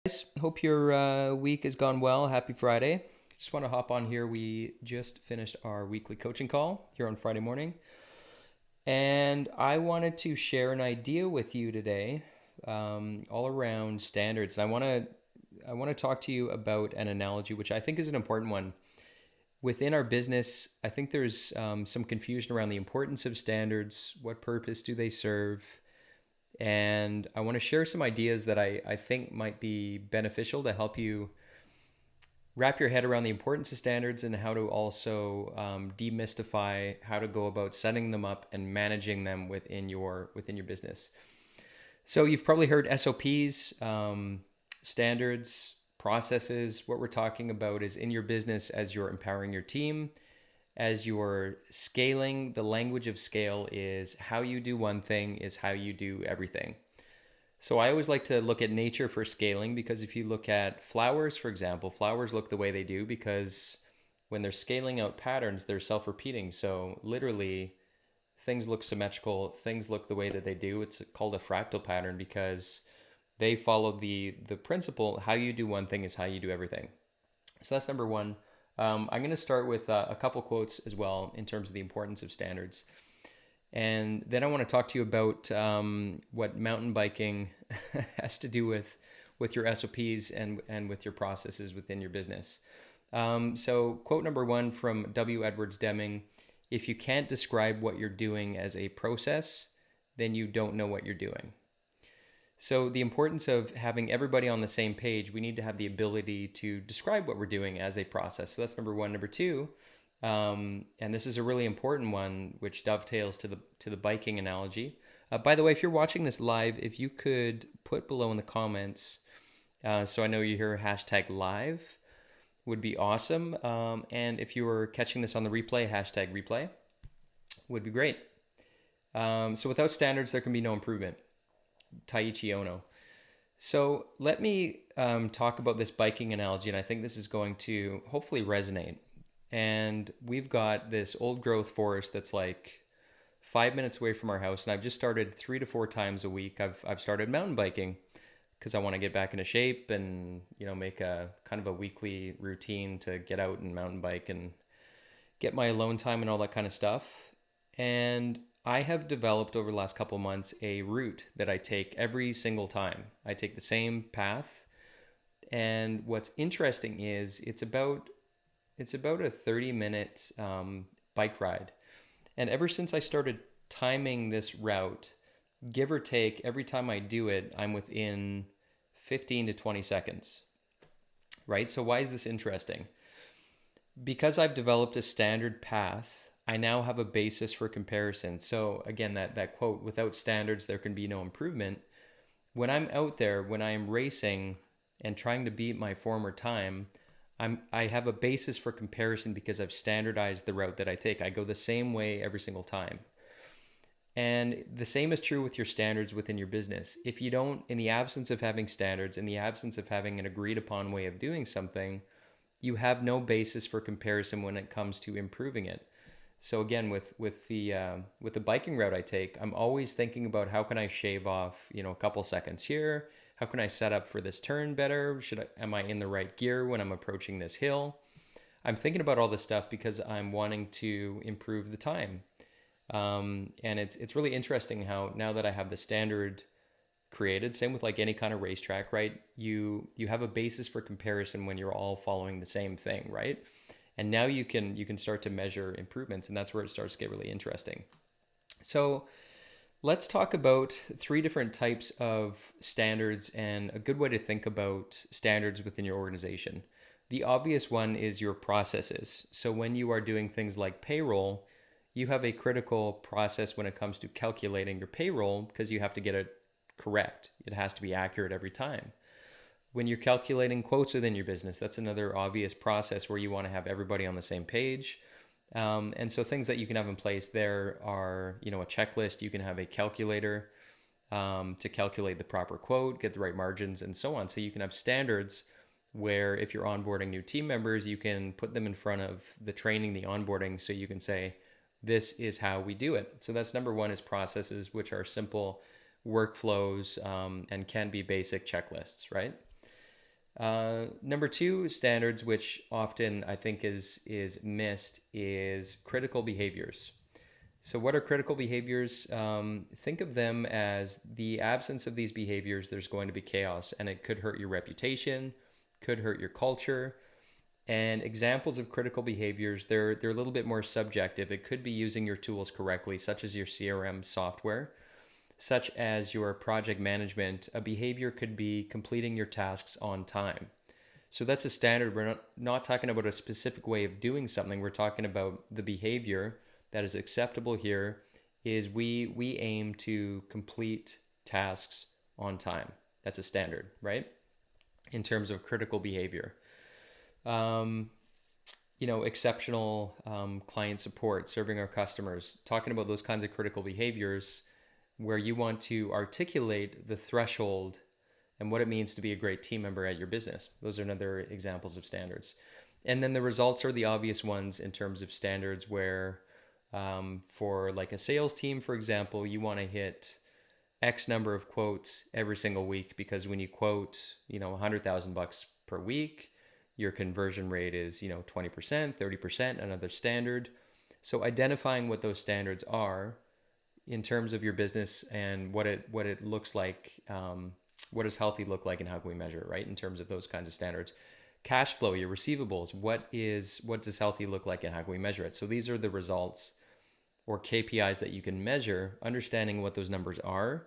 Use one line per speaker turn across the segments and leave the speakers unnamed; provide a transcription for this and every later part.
Guys, hope your week has gone well. Happy Friday. Just want to hop on here. We just finished our weekly coaching call here on Friday morning, and I wanted to share an idea with you today, all around standards. And I want to talk to you about an analogy, which I think is an important one within our business. I think there's some confusion around the importance of standards. What purpose do they serve? And I want to share some ideas that I think might be beneficial to help you wrap your head around the importance of standards and how to also demystify how to go about setting them up and managing them within your business. So you've probably heard SOPs, standards, processes. What we're talking about is in your business as you're empowering your team, as you're scaling. The language of scale is how you do one thing is how you do everything. So I always like to look at nature for scaling, because if you look at flowers, for example, flowers look the way they do because when they're scaling out patterns, they're self-repeating. So literally, things look symmetrical, things look the way that they do. It's called a fractal pattern because they follow the principle, how you do one thing is how you do everything. So that's number one. I'm going to start with a couple quotes as well in terms of the importance of standards. And then I want to talk to you about what mountain biking has to do with your SOPs and with your processes within your business. So quote number one from W. Edwards Deming: if you can't describe what you're doing as a process, then you don't know what you're doing. So the importance of having everybody on the same page, we need to have the ability to describe what we're doing as a process. So that's number one. Number two, and this is a really important one, which dovetails to the biking analogy. By the way, if you're watching this live, if you could put below in the comments, so I know you hear hashtag live, would be awesome. And if you were catching this on the replay, hashtag replay would be great. So without standards, there can be no improvement. Taiichi Ono. So let me talk about this biking analogy, and I think this is going to hopefully resonate. And we've got this old growth forest that's like 5 minutes away from our house, and I've just started 3 to 4 times a week. I've started mountain biking because I want to get back into shape and make a kind of a weekly routine to get out and mountain bike and get my alone time and all that kind of stuff. And I have developed over the last couple months a route that I take every single time. I take the same path, and what's interesting is it's about a 30-minute bike ride. And ever since I started timing this route, give or take, every time I do it, I'm within 15 to 20 seconds, right? So why is this interesting? Because I've developed a standard path, I now have a basis for comparison. So again, that quote, without standards, there can be no improvement. When I'm out there, when I am racing and trying to beat my former time, I have a basis for comparison because I've standardized the route that I take. I go the same way every single time. And the same is true with your standards within your business. If you don't, in the absence of having standards, in the absence of having an agreed upon way of doing something, you have no basis for comparison when it comes to improving it. So again, with the biking route I take, I'm always thinking about how can I shave off, a couple seconds here? How can I set up for this turn better? Am I in the right gear when I'm approaching this hill? I'm thinking about all this stuff because I'm wanting to improve the time. And it's really interesting how now that I have the standard created, same with like any kind of racetrack, right? You have a basis for comparison when you're all following the same thing, right? And now you can start to measure improvements, and that's where it starts to get really interesting. So let's talk about 3 different types of standards and a good way to think about standards within your organization. The obvious one is your processes. So when you are doing things like payroll, you have a critical process when it comes to calculating your payroll because you have to get it correct. It has to be accurate every time. When you're calculating quotes within your business, that's another obvious process where you want to have everybody on the same page. And so things that you can have in place there are, a checklist. You can have a calculator to calculate the proper quote, get the right margins, and so on. So you can have standards where if you're onboarding new team members, you can put them in front of the training, the onboarding, so you can say, this is how we do it. So that's number one, is processes, which are simple workflows and can be basic checklists, right? Number two standards, which often I think is missed, is critical behaviors. So, what are critical behaviors? Think of them as the absence of these behaviors, there's going to be chaos, and it could hurt your reputation, could hurt your culture. And examples of critical behaviors, they're a little bit more subjective. It could be using your tools correctly, such as your CRM software, such as your project management. A behavior could be completing your tasks on time. So that's a standard. We're not talking about a specific way of doing something. We're talking about the behavior that is acceptable here is we aim to complete tasks on time. That's a standard, right? In terms of critical behavior. Exceptional client support, serving our customers, talking about those kinds of critical behaviors where you want to articulate the threshold and what it means to be a great team member at your business. Those are another examples of standards. And then the results are the obvious ones in terms of standards where for like a sales team, for example, you want to hit X number of quotes every single week, because when you quote, $100,000 per week, your conversion rate is, 20%, 30%, another standard. So identifying what those standards are in terms of your business and what it looks like, what does healthy look like and how can we measure it, right? In terms of those kinds of standards. Cash flow, your receivables, what does healthy look like and how can we measure it? So these are the results or KPIs that you can measure, understanding what those numbers are,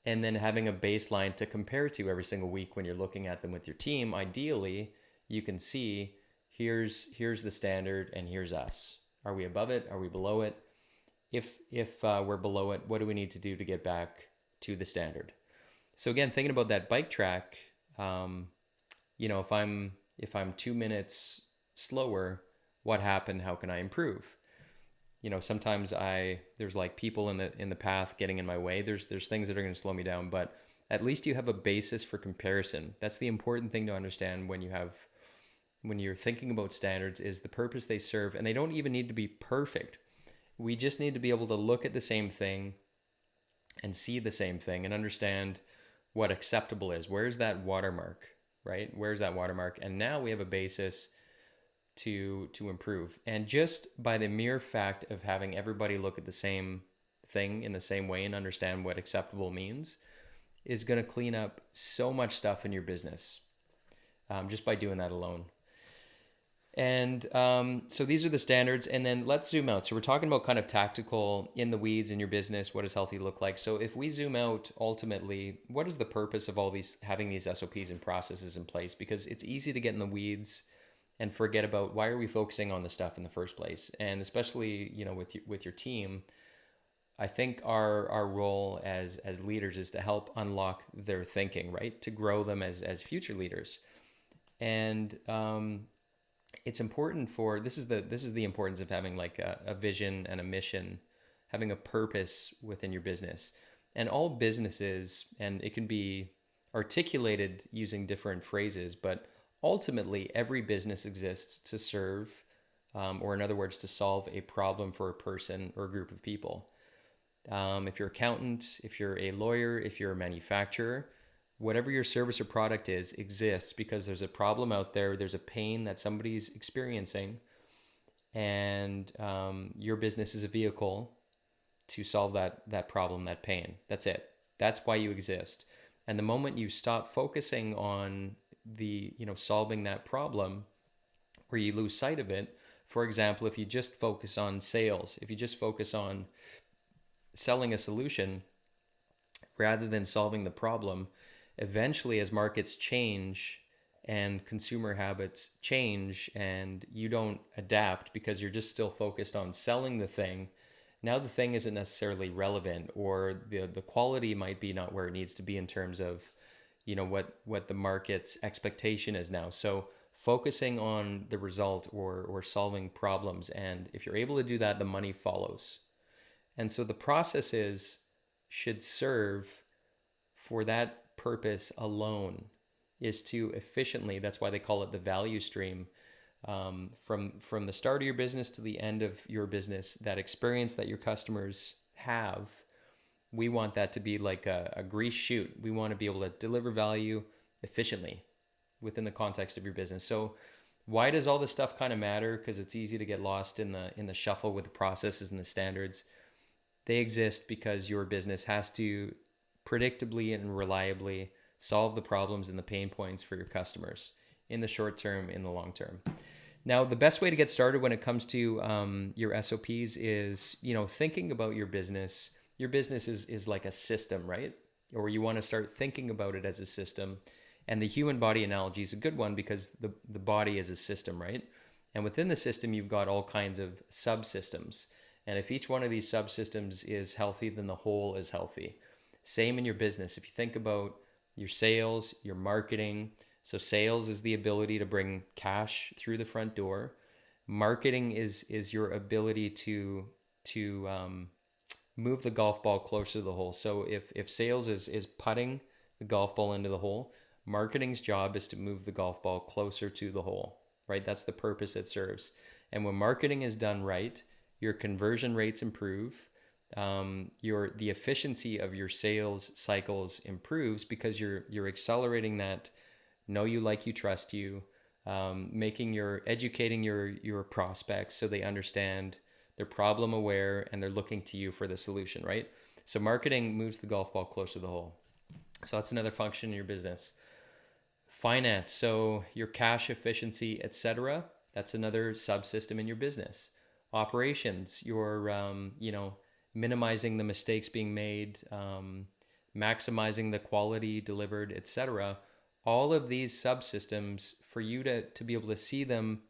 and then having a baseline to compare to every single week when you're looking at them with your team. Ideally, you can see here's the standard and here's us. Are we above it? Are we below it? If we're below it, what do we need to do to get back to the standard? So again, thinking about that bike track, if I'm 2 minutes slower, what happened? How can I improve? Sometimes there's like people in the path getting in my way. There's things that are going to slow me down, but at least you have a basis for comparison. That's the important thing to understand when you're thinking about standards, is the purpose they serve, and they don't even need to be perfect. We just need to be able to look at the same thing and see the same thing and understand what acceptable is. Where's that watermark, right? Where's that watermark? And now we have a basis to improve. And just by the mere fact of having everybody look at the same thing in the same way and understand what acceptable means is going to clean up so much stuff in your business, just by doing that alone. And so these are the standards. And then let's zoom out. So we're talking about kind of tactical, in the weeds in your business. What does healthy look like? So if we zoom out, ultimately, what is the purpose of all these, having these SOPs and processes in place? Because it's easy to get in the weeds and forget about why are we focusing on this stuff in the first place. And especially, with your team, I think our role as leaders is to help unlock their thinking, right? To grow them as future leaders. And it's important this is the importance of having like a vision and a mission, having a purpose within your business. And all businesses, and it can be articulated using different phrases, but ultimately every business exists to serve, or in other words, to solve a problem for a person or a group of people. If you're an accountant, if you're a lawyer, if you're a manufacturer, whatever your service or product exists because there's a problem out there, there's a pain that somebody's experiencing, and your business is a vehicle to solve that problem, that pain. That's it. That's why you exist. And the moment you stop focusing on solving that problem, or you lose sight of it, for example, if you just focus on sales, if you just focus on selling a solution rather than solving the problem, eventually as markets change and consumer habits change and you don't adapt because you're just still focused on selling the thing, now the thing isn't necessarily relevant, or the quality might be not where it needs to be in terms of what the market's expectation is now. So focusing on the result or solving problems, and if you're able to do that, the money follows. And so the processes should serve for that purpose alone, is to efficiently, that's why they call it the value stream, from the start of your business to the end of your business, that experience that your customers have, we want that to be like a grease chute. We want to be able to deliver value efficiently. within the context of your business. So why does all this stuff kind of matter? Because it's easy to get lost in the shuffle with the processes and the standards. They exist because your business has to predictably and reliably solve the problems and the pain points for your customers in the short term, in the long term. Now, the best way to get started when it comes to your SOPs is, thinking about your business. Your business is like a system, right? Or you want to start thinking about it as a system. And the human body analogy is a good one because the body is a system, right? And within the system, you've got all kinds of subsystems. And if each one of these subsystems is healthy, then the whole is healthy. Same in your business. If you think about your sales, your marketing. So sales is the ability to bring cash through the front door. Marketing is your ability to move the golf ball closer to the hole. So if sales is putting the golf ball into the hole, marketing's job is to move the golf ball closer to the hole, right? That's the purpose it serves. And when marketing is done right, your conversion rates improve. The efficiency of your sales cycles improves because you're accelerating that know you, like you, trust you, educating your prospects so they understand, they're problem aware, and they're looking to you for the solution, right? So marketing moves the golf ball closer to the hole. So that's another function in your business. Finance, so your cash efficiency, etc. That's another subsystem in your business. Operations, your minimizing the mistakes being made, maximizing the quality delivered, etc. All of these subsystems, for you to be able to see them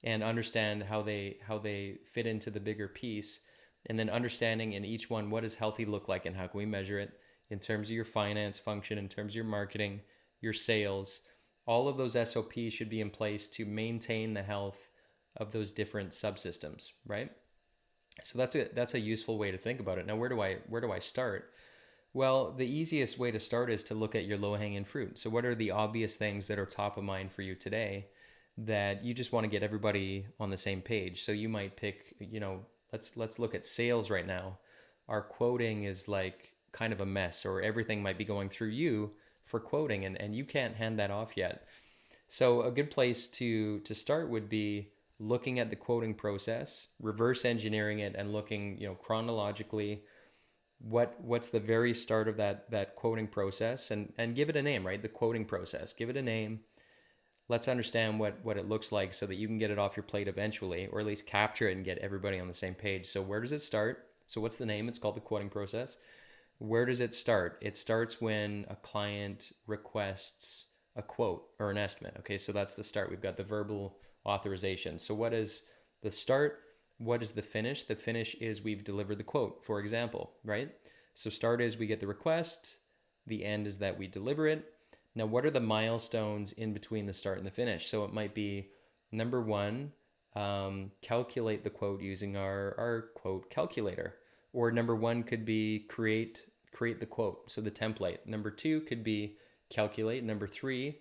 and understand how they fit into the bigger piece, and then understanding in each one, what does healthy look like and how can we measure it in terms of your finance function, in terms of your marketing, your sales. All of those SOPs should be in place to maintain the health of those different subsystems, right? So that's a useful way to think about it. Now, where do I start? Well, the easiest way to start is to look at your low-hanging fruit. So what are the obvious things that are top of mind for you today that you just want to get everybody on the same page? So you might pick, let's look at sales right now. Our quoting is like kind of a mess, or everything might be going through you for quoting, and you can't hand that off yet. So a good place to start would be looking at the quoting process, reverse engineering it, and looking, chronologically, what's the very start of that quoting process, and give it a name, right? The quoting process, give it a name. Let's understand what it looks like so that you can get it off your plate eventually, or at least capture it and get everybody on the same page. So where does it start? So what's the name? It's called the quoting process. Where does it start? It starts when a client requests a quote or an estimate. Okay, so that's the start. We've got the verbal authorization. So what is the start? What is the finish? The finish is we've delivered the quote, for example, right? So start is we get the request. The end is that we deliver it. Now, what are the milestones in between the start and the finish? So it might be number one, calculate the quote using our quote calculator. Or number one could be create the quote, so the template. Number two could be calculate. Number three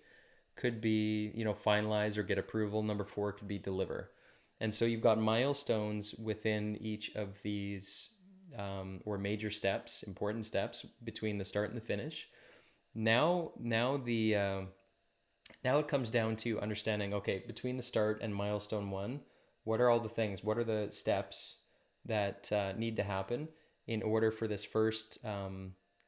could be, finalize or get approval. Number four could be deliver. And so you've got milestones within each of these or major steps, important steps between the start and the finish. Now it comes down to understanding, okay, between the start and milestone one, what are all the things? What are the steps that need to happen in order for this first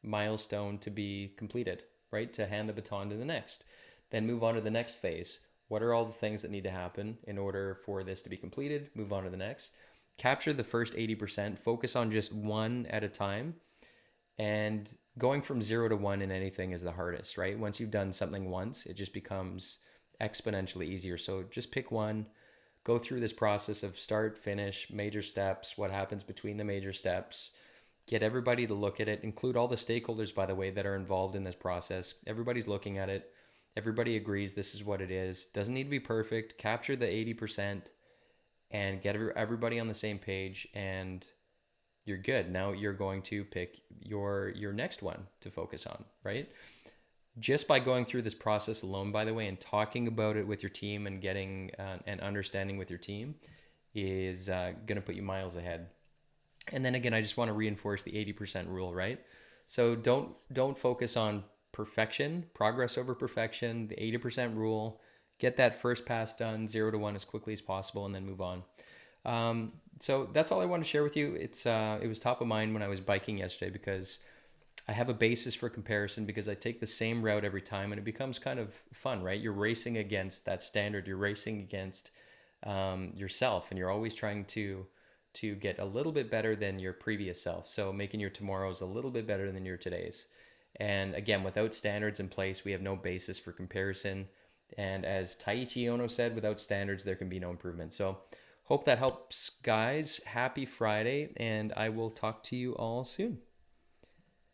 milestone to be completed, right? To hand the baton to the next. Then move on to the next phase. What are all the things that need to happen in order for this to be completed? Move on to the next. Capture the first 80%. Focus on just one at a time. And going from 0 to 1 in anything is the hardest, right? Once you've done something once, it just becomes exponentially easier. So just pick one. Go through this process of start, finish, major steps, what happens between the major steps. Get everybody to look at it. Include all the stakeholders, by the way, that are involved in this process. Everybody's looking at it. Everybody agrees this is what it is. Doesn't need to be perfect. Capture the 80% and get everybody on the same page, and you're good. Now you're going to pick your next one to focus on, right? Just by going through this process alone, by the way, and talking about it with your team and getting an understanding with your team is going to put you miles ahead. And then again, I just want to reinforce the 80% rule, right? So don't focus on perfection, progress over perfection, the 80% rule. Get that first pass done, 0 to 1 as quickly as possible, and then move on. So that's all I want to share with you. It was top of mind when I was biking yesterday because I have a basis for comparison because I take the same route every time and it becomes kind of fun, right? You're racing against that standard. You're racing against yourself, and you're always trying to get a little bit better than your previous self. So making your tomorrows a little bit better than your todays. And again, without standards in place, we have no basis for comparison. And as Taiichi Ono said, without standards, there can be no improvement. So hope that helps, guys. Happy Friday, and I will talk to you all soon.